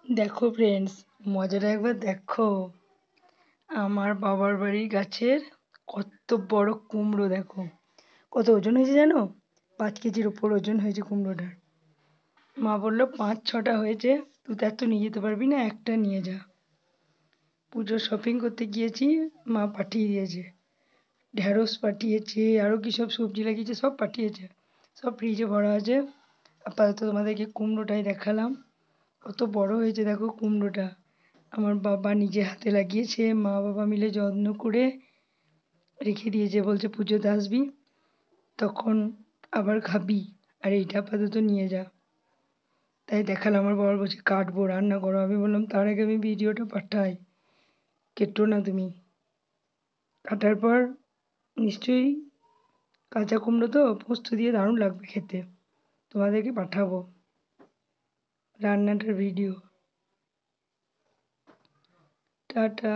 দেখো ফ্রেন্ডস, মজাটা একবার দেখো। আমার বাবার বাড়ির গাছের কত বড় কুমড়ো দেখো। কত ওজন হয়েছে জানো? 5 কেজির উপর ওজন হয়েছে কুমড়োটার। মা বললো 5-6টা হয়েছে, তুই তো এত নিয়ে যেতে পারবি না, একটা নিয়ে যা। পুজোর শপিং করতে গিয়েছি, মা পাঠিয়ে দিয়েছে। ঢ্যাঁড়স পাঠিয়েছে, আরও কী সব সবজি লাগিয়েছে সব পাঠিয়েছে। সব ফ্রিজে ভরা আছে। আপাতত তোমাদেরকে কুমড়োটাই দেখালাম। কত বড় হয়েছে দেখো কুমড়োটা। আমার বাবা নিজে হাতে লাগিয়েছে, মা বাবা মিলে যত্ন করে রেখে দিয়েছে, বলছে পুজোতে আসবি তখন আবার খাবি, আর এইটা আপাতত নিয়ে যা। তাই দেখালাম। আমার বাবা বলছে কাটবো, রান্না করো। আমি বললাম তার আগে আমি ভিডিওটা পাঠাই, কেটো না তুমি। কাটার পর নিশ্চয়ই কাঁচা কুমড়ো তো পোস্ত দিয়ে দারুণ লাগবে খেতে। তোমাদেরকে পাঠাবো রান্নাটার ভিডিও। টাটা।